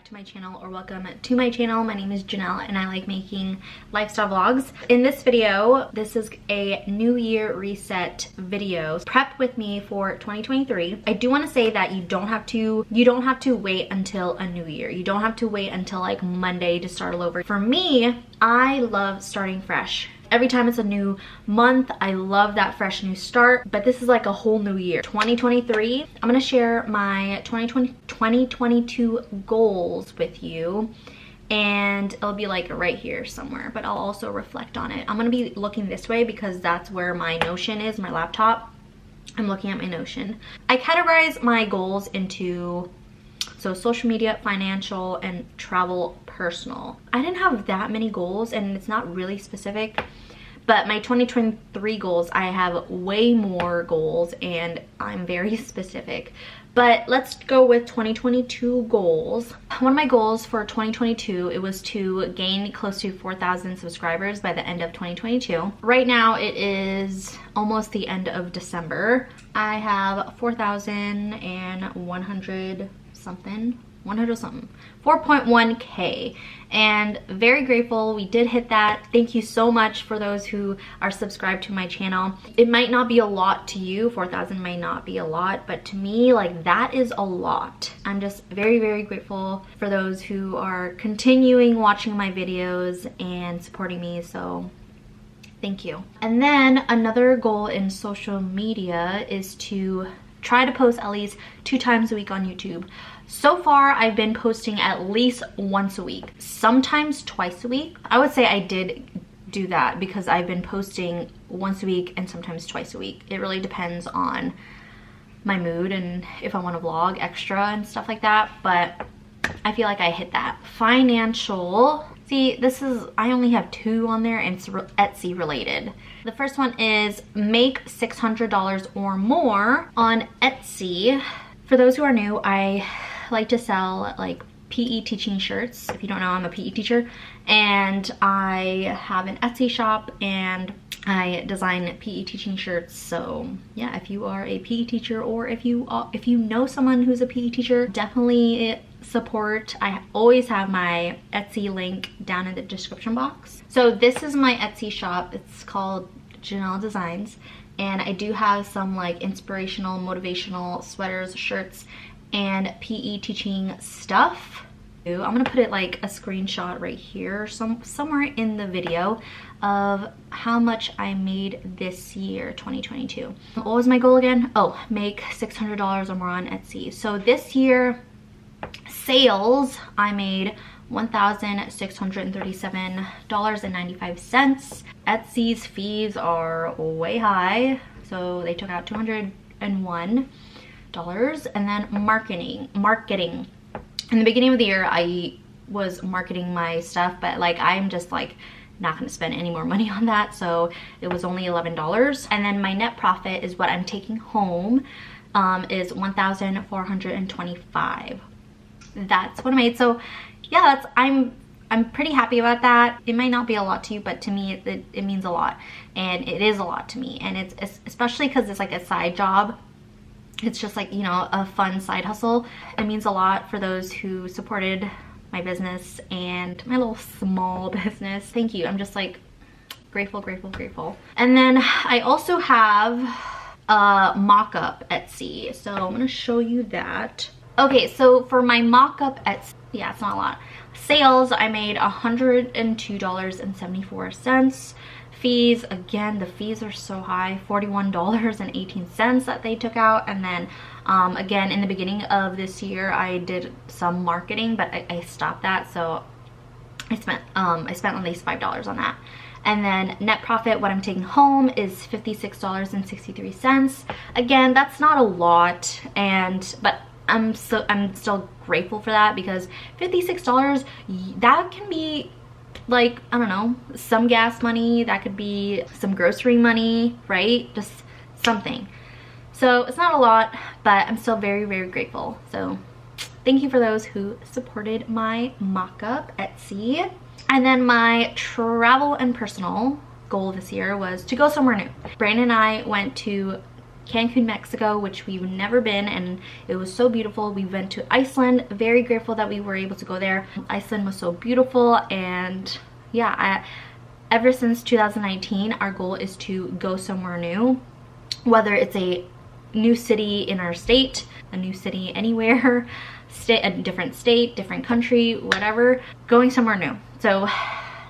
to my channel, or welcome to my channel. My name is Janelle and I like making lifestyle vlogs. In this video, this is a new year reset video. Prep with me for 2023. I do want to say that you don't have to wait until a new year. You don't have to wait until like Monday to start all over. For me, I love starting fresh. Every time it's a new month, I love that fresh new start, but this is like a whole new year. 2023, I'm gonna share my 2022 goals with you, and it'll be like right here somewhere, but I'll also reflect on it. I'm gonna be looking this way because that's where my Notion is, my laptop. I'm looking at my Notion. I categorize my goals into social media, financial, and travel, personal. I didn't have that many goals and it's not really specific, but my 2023 goals, I have way more goals and I'm very specific. But let's go with 2022 goals. One of my goals for 2022, it was to gain close to 4,000 subscribers by the end of 2022. Right now it is almost the end of December. I have 4,100 something, 4.1k, and very grateful we did hit that. Thank you so much for those who are subscribed to my channel. It might not be a lot to you, 4,000 might not be a lot, but to me, like, that is a lot. I'm just very, very grateful for those who are continuing watching my videos and supporting me, so thank you. And then another goal in social media is to try to post at least 2 times a week on YouTube. So far, I've been posting at least once a week, sometimes twice a week. I would say I did do that because I've been posting once a week and sometimes twice a week. It really depends on my mood and if I want to vlog extra and stuff like that, but I feel like I hit that. Financial. See, I only have 2 on there and it's Etsy related. The first one is make $600 or more on Etsy. For those who are new, I like to sell like PE teaching shirts. If you don't know, I'm a PE teacher and I have an Etsy shop and I design PE teaching shirts. So yeah, if you are a PE teacher or if you know someone who's a PE teacher, definitely support. I always have my Etsy link down in the description box. So this is my Etsy shop. It's called Janelle Designs, and I do have some like inspirational, motivational sweaters, shirts, and PE teaching stuff. I'm gonna put it like a screenshot right here, somewhere in the video, of how much I made this year, 2022. What was my goal again? Oh, make $600 or more on Etsy. So this year, sales, I made $1,637.95. Etsy's fees are way high, so they took out $201. And then marketing. In the beginning of the year, I was marketing my stuff, but like I'm just like not going to spend any more money on that, so it was only $11. And then my net profit is what I'm taking home, is $1,425. That's what I made. So yeah, I'm pretty happy about that. It might not be a lot to you, but to me it means a lot, and it is a lot to me. And it's especially because it's like a side job. It's just like, you know, a fun side hustle. It means a lot for those who supported my business and my little small business. Thank you. I'm just like grateful, grateful, grateful. And then I also have a mock-up Etsy, so I'm gonna show you that. Okay, so for my mock-up Etsy, yeah, it's not a lot. Sales, I made $102.74. Fees, again, the fees are so high, $41.18 that they took out. And then again, in the beginning of this year, I did some marketing, but I stopped that, so I spent at least $5 on that. And then net profit, what I'm taking home, is $56.63. Again, that's not a lot, but I'm still grateful for that, because $56, that can be like, I don't know, some gas money, that could be some grocery money, right? Just something. So it's not a lot, but I'm still very, very grateful. So thank you for those who supported my mock-up Etsy. And then my travel and personal goal this year was to go somewhere new. Brandon and I went to Cancun, Mexico, which we've never been, and it was so beautiful. We went to Iceland, very grateful that we were able to go there. Iceland was so beautiful, and yeah, ever since 2019, our goal is to go somewhere new, whether it's a new city in our state, a new city anywhere, a different state, different country, whatever, going somewhere new. So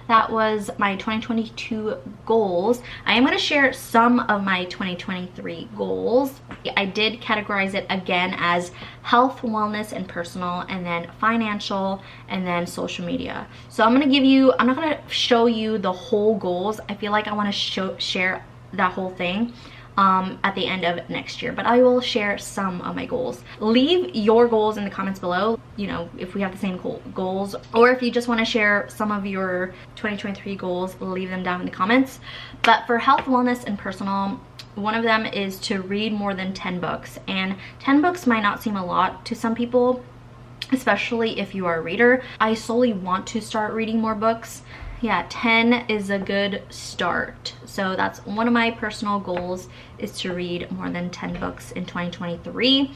that was my 2022 goals. I am going to share some of my 2023 goals. I did categorize it again as health, wellness, and personal, and then financial, and then social media. So I'm not going to show you the whole goals. I feel like I want to share that whole thing at the end of next year, but I will share some of my goals. Leave your goals in the comments below, you know, if we have the same goals, or if you just want to share some of your 2023 goals, leave them down in the comments. But for health, wellness, and personal, one of them is to read more than 10 books, and 10 books might not seem a lot to some people, especially if you are a reader. I solely want to start reading more books. Yeah, 10 is a good start. So that's one of my personal goals, is to read more than 10 books in 2023.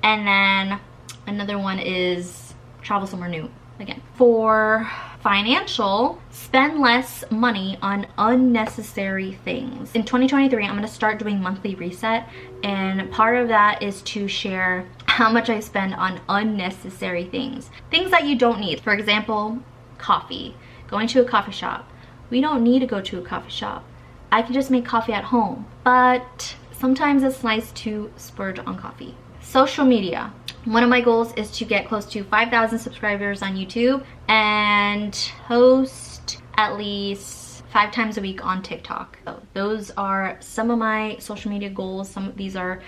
And then another one is travel somewhere new again. For financial, spend less money on unnecessary things. In 2023, I'm going to start doing monthly reset, and part of that is to share how much I spend on unnecessary things that you don't need. For example, coffee. Going to a coffee shop. We don't need to go to a coffee shop. I can just make coffee at home, but sometimes it's nice to splurge on coffee. Social media. One of my goals is to get close to 5,000 subscribers on YouTube and post at least 5 times a week on TikTok. So those are some of my social media goals. These are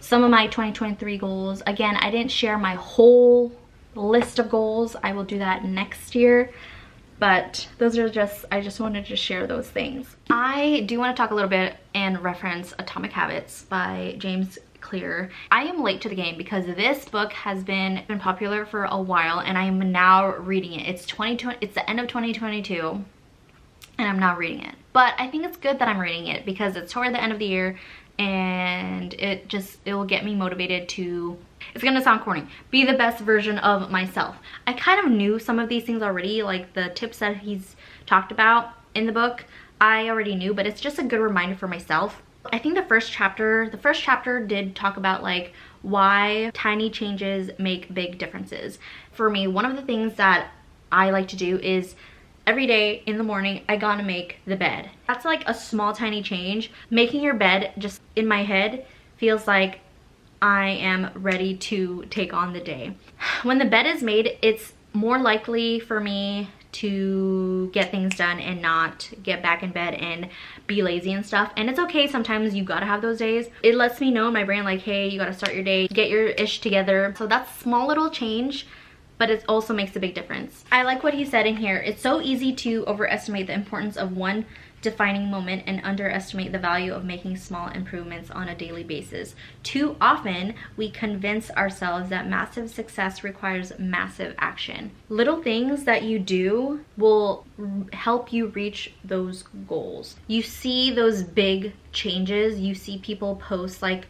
some of my 2023 goals. Again, I didn't share my whole list of goals. I will do that next year. But those are I just wanted to share those things. I do want to talk a little bit and reference Atomic Habits by James Clear. I am late to the game because this book has been popular for a while, and I am now reading it. It's the end of 2022, and I'm now reading it. But I think it's good that I'm reading it because it's toward the end of the year, and it will get me motivated to, it's gonna sound corny, be the best version of myself. I kind of knew some of these things already, like the tips that he's talked about in the book, I already knew, but it's just a good reminder for myself. I think the first chapter did talk about like why tiny changes make big differences. For me, one of the things that I like to do is every day in the morning, I gotta make the bed. That's like a small tiny change. Making your bed, just in my head, feels like I am ready to take on the day. When the bed is made, it's more likely for me to get things done and not get back in bed and be lazy and stuff. And it's okay, sometimes you gotta have those days. It lets me know in my brain like, hey, you gotta start your day, get your ish together. So that's a small little change, but it also makes a big difference. I like what he said in here. It's so easy to overestimate the importance of one defining moment and underestimate the value of making small improvements on a daily basis. Too often, we convince ourselves that massive success requires massive action. Little things that you do will help you reach those goals. You see those big changes. You see people post like,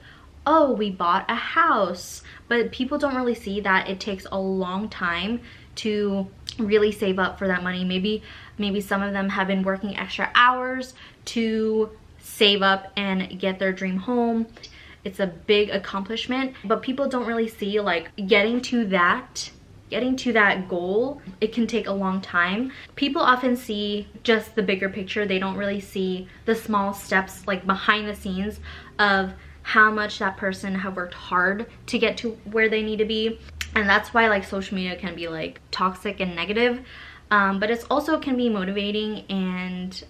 oh, we bought a house, but people don't really see that it takes a long time to really save up for that money. Maybe some of them have been working extra hours to save up and get their dream home. It's a big accomplishment, but people don't really see like getting to that goal. It can take a long time. People often see just the bigger picture. They don't really see the small steps like behind the scenes of how much that person have worked hard to get to where they need to be. And that's why like social media can be like toxic and negative, but it's also can be motivating and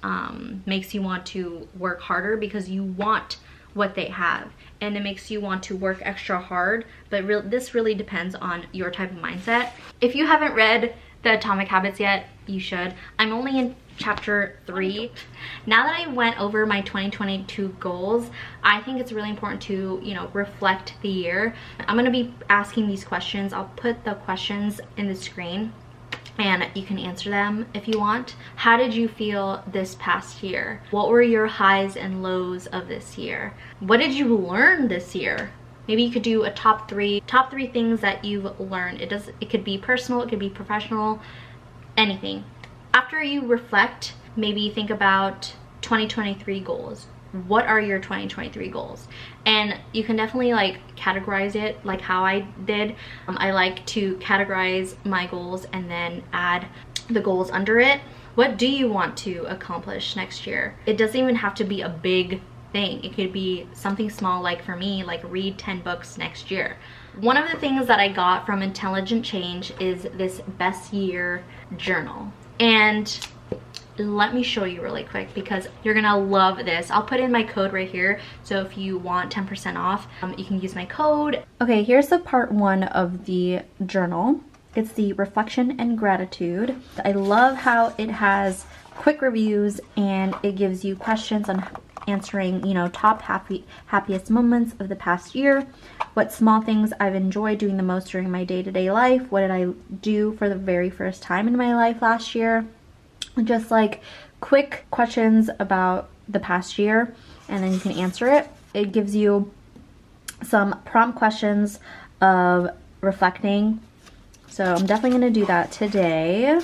makes you want to work harder because you want what they have, and it makes you want to work extra hard. But this really depends on your type of mindset. If you haven't read the Atomic Habits yet, you should. I'm only in chapter 3. Now that I went over my 2022 goals, I think it's really important to, you know, reflect the year. I'm going to be asking these questions. I'll put the questions in the screen, and you can answer them if you want. How did you feel this past year? What were your highs and lows of this year? What did you learn this year? Maybe you could do a top three things that you've learned. It could be personal, it could be professional, anything. After you reflect, maybe think about 2023 goals. What are your 2023 goals? And you can definitely like categorize it like how I did. I like to categorize my goals and then add the goals under it. What do you want to accomplish next year? It doesn't even have to be a big thing. It could be something small, like for me, like read 10 books next year. One of the things that I got from Intelligent Change is this best year journal. And let me show you really quick because you're gonna love this. I'll put in my code right here, so if you want 10% off, you can use my code. Okay, here's the part 1 of the journal. It's the reflection and gratitude. I love how it has quick reviews and it gives you questions on answering, you know, top happiest moments of the past year, what small things I've enjoyed doing the most during my day-to-day life, what did I do for the very first time in my life last year. Just like quick questions about the past year, and then you can answer it. It gives you some prompt questions of reflecting. So I'm definitely going to do that today.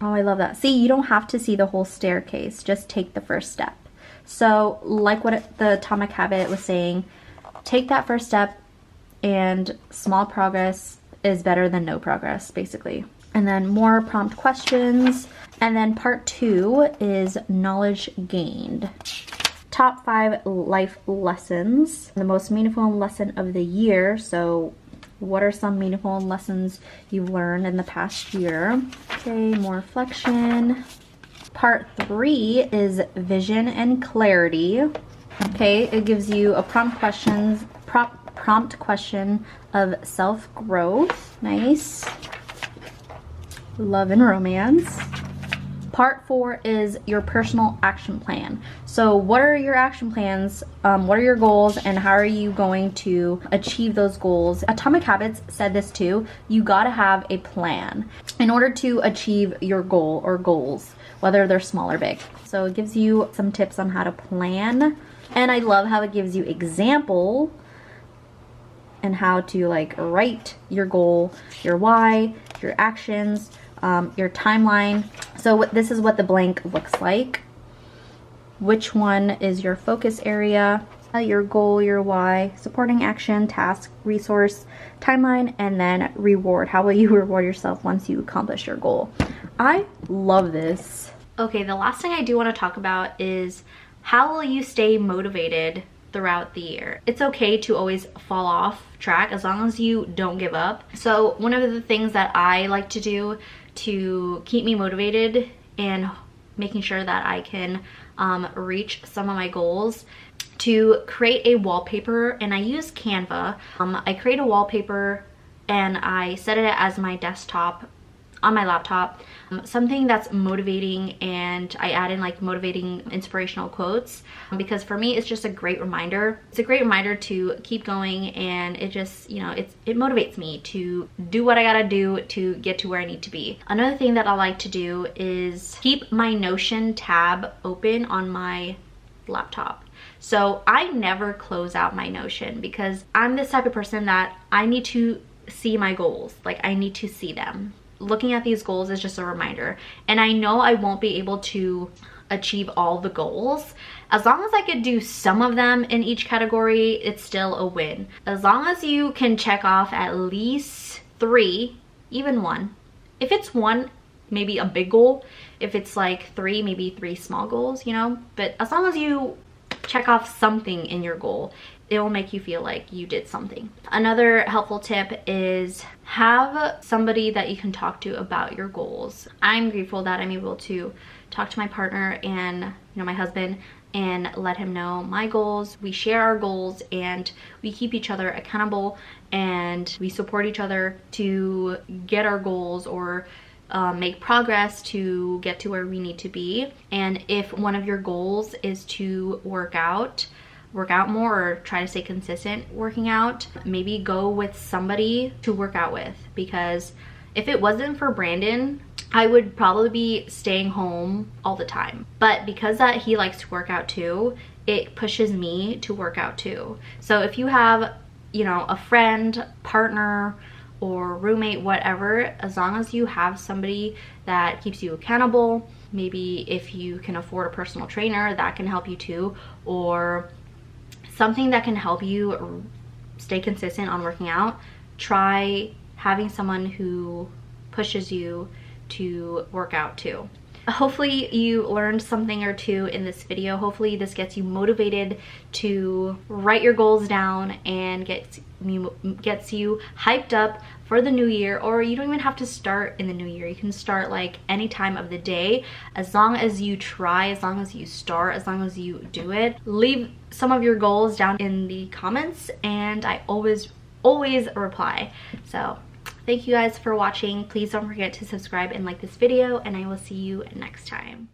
Oh, I love that. See, you don't have to see the whole staircase. Just take the first step. So like what the Atomic Habit was saying, take that first step, and small progress is better than no progress, basically. And then more prompt questions. And then part 2 is knowledge gained. Top 5 life lessons. The most meaningful lesson of the year. So what are some meaningful lessons you've learned in the past year? Okay, more reflection. Part 3 is vision and clarity. Okay, it gives you a prompt question of self-growth. Nice. Love and romance. Part 4 is your personal action plan. So what are your action plans? What are your goals, and how are you going to achieve those goals? Atomic Habits said this too. You gotta have a plan in order to achieve your goal or goals, whether they're small or big. So it gives you some tips on how to plan. And I love how it gives you example and how to like write your goal, your why, your actions, your timeline. So this is what the blank looks like. Which one is your focus area, your goal, your why, supporting action, task, resource, timeline, and then reward. How will you reward yourself once you accomplish your goal? I love this. Okay, the last thing I do want to talk about is how will you stay motivated throughout the year. It's okay to always fall off track as long as you don't give up. So one of the things that I like to do to keep me motivated and making sure that I can reach some of my goals, to create a wallpaper, and I use Canva. I create a wallpaper and I set it as my desktop on my laptop, something that's motivating, and I add in like motivating inspirational quotes, because for me it's just a great reminder. It's a great reminder to keep going, and it just, you know, it motivates me to do what I gotta do to get to where I need to be. Another thing that I like to do is keep my Notion tab open on my laptop. So I never close out my Notion because I'm this type of person that I need to see my goals. Like, I need to see them. Looking at these goals is just a reminder, and I know I won't be able to achieve all the goals. As long as I could do some of them in each category, it's still a win. As long as you can check off at least 3, even 1. If it's 1, maybe a big goal. If it's like 3, maybe 3 small goals, you know? But as long as you check off something in your goal, it will make you feel like you did something. Another helpful tip is have somebody that you can talk to about your goals. I'm grateful that I'm able to talk to my partner and, you know, my husband, and let him know my goals. We share our goals and we keep each other accountable, and we support each other to get our goals or make progress to get to where we need to be. And if one of your goals is to work out more, or try to stay consistent working out, maybe go with somebody to work out with, because if it wasn't for Brandon, I would probably be staying home all the time. But because that he likes to work out too, it pushes me to work out too. So if you have, you know, a friend, partner, or roommate, whatever, as long as you have somebody that keeps you accountable, maybe if you can afford a personal trainer, that can help you too, or something that can help you stay consistent on working out, try having someone who pushes you to work out too. Hopefully you learned something or two in this video. Hopefully this gets you motivated to write your goals down and gets you hyped up for the new year. Or you don't even have to start in the new year. You can start like any time of the day, as long as you try, as long as you start, as long as you do it. Leave some of your goals down in the comments and I always reply. So thank you guys for watching. Please don't forget to subscribe and like this video, and I will see you next time.